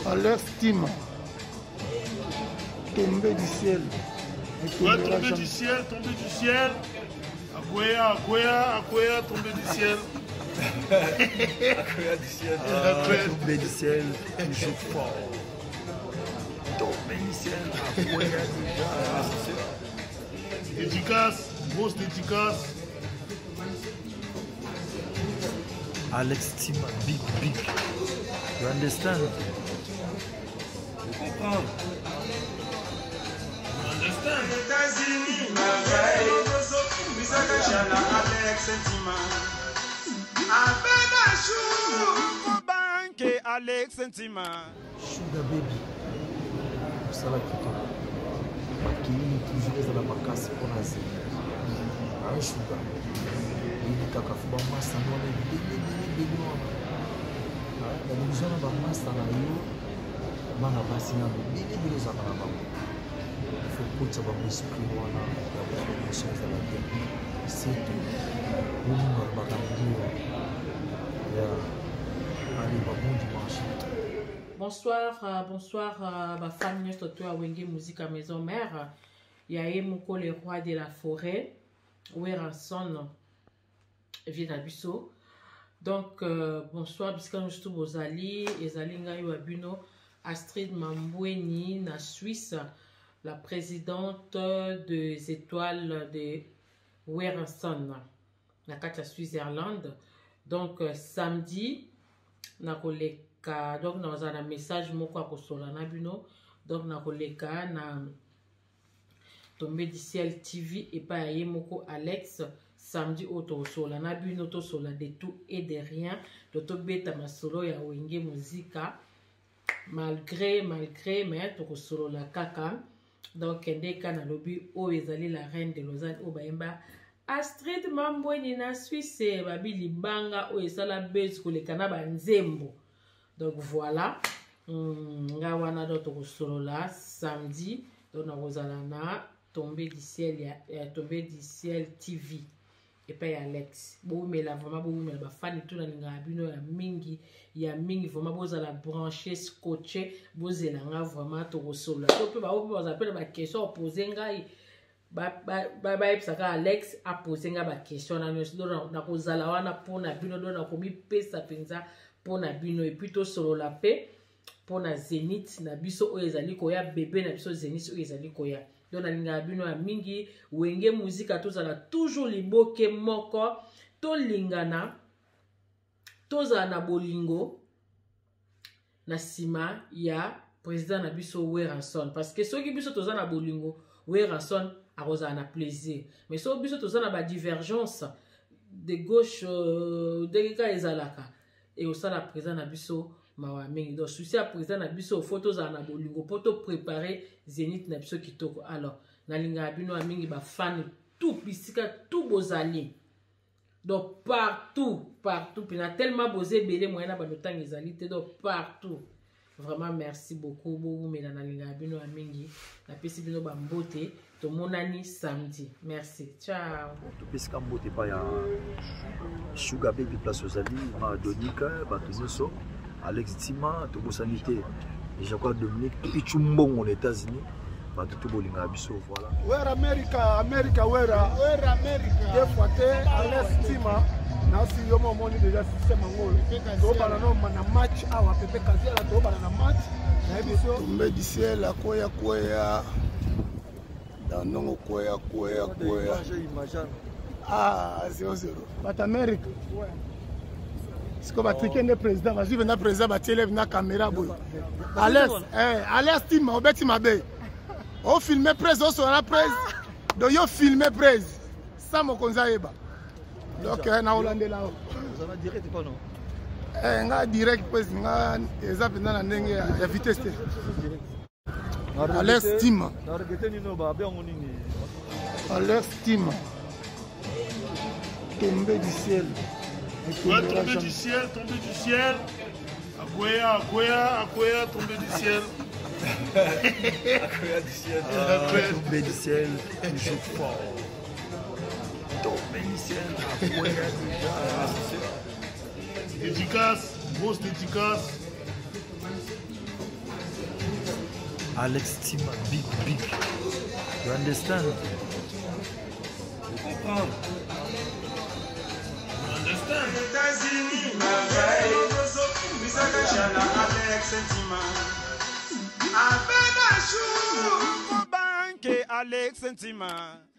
À l'estime, tomber du ciel. Ouais, tomber du ciel, tomber du ciel. Akoya, tomber du ciel. Akoya du ciel. Tomber du ciel, toujours fort. Tomber du ciel, Akoya déjà. Dédicace, grosse dédicace. Alex Tima, big. You understand? Vous comprenez? États-Unis, Alex Tima. Banque Alex Tima. Sugar baby. Ça va quitter. Qui toujours dans la casse pour la zé. Un sugar. Il est à Kafuba Massa, non, il la division de la Massa, il faut que tu aies l'esprit c'est bonsoir, ma famille, surtout à Wenge Musique à Maison Mère. Il y a Moko, le roi de la forêt, Weranson, vient à Bissau. Donc, bonsoir, puisque nous sommes aux Ali, et Zalinga Yuabuno, Astrid Mamboueni, na Suisse, la présidente des étoiles de Weranson, la carte Suisse-Irlande. Donc, samedi, na koleka, donc, nous avons un message moko à Kosolana Buno, donc, na koleka, na Tombé du ciel TV, et pas à Moko Alex. Samedi auto sola na bino to sola de tout et de rien de to beta masolo ya Wenge Musica malgré mais to solo la kaka donc ndeka na lobi o ezali la reine de Lausanne o baemba Astrid Mamboueni na Suisse babili banga o esala base ko le kana banzembo donc voilà nga wana do to solo la samedi donc na rozala na Tombé du ciel ya Tombé du ciel TV. Et puis Alex, bon mais là vraiment bon mais ba fan tout na linga bino ya mingi vraiment boza la brancher scotché boza nga vraiment to solo to pe ba o appelle ba question poser ngai ba saka Alex a poser nga ba question na na kozala wana pona bino do na komi pesa penza pona bino et puis to solo la paix pona Zénith na biso o ezali koya bébé na biso Zénith o ezali koya. Donc, na bino ya mingi Wenge Musica tozala toujours liboke moko to lingana tozala na bolingo na sima ya président na biso Weranson parce que soki biso tozala na bolingo Weranson akozala na plaisir mais so biso tozala na ba divergence de gauche de ka ezalaka et osala président na biso mawa mingi donc souci à président na biso photos na bolingo poto préparer Zénith na biso kitoko alors na linga bino mingi ba fan tout bisika tout bozali donc partout pina tellement bosé belé moyen ba lotang ezali te donc partout vraiment merci beaucoup beaucoup mais na linga bino mingi na pesi bino ba mbote to monani samedi merci ciao to pesika mbote pa ya Sugar Baby place ozali ma Donika ba tozo Alex Tima, Tobosanité, et je crois Dominique, Pichumbong aux États-Unis, bah tout bolinga biso voilà. Where America, where America. Des fois Alex Tima, na si yo mo moni déjà système ngolo. To bana no na match awa pepe kazela to bana na match. Na biso Tombé du ciel akoya. Danongo koya. Ah, 0-0. But America. Ouais. C'est comme Patrick le président, vas-y venir président, va tirer la caméra boy. Alex Tima, on bête mabe. On filme presse, on sera presse. Donc yo filme presse. Ça mon konzaeba. Donc na Hollande là. Ça va direct pas non. Nga direct presse nga ezap na ndenge ya vitesse. Alex Tima. Na regete ni no ba be ngonini. Alex Tima. Tombé du ciel. Ouais, tomber du ciel. Akoya, tomber du ciel. Akoya du ciel. Tomber du ciel, toujours fort. Tomber du ciel, Akoya déjà. Dédicace, grosse dédicace. Alex Tima, big. You understand? Je comprends. You understand? États-Unis, Alex Ntima. Avec un chou, banque Alex Ntima.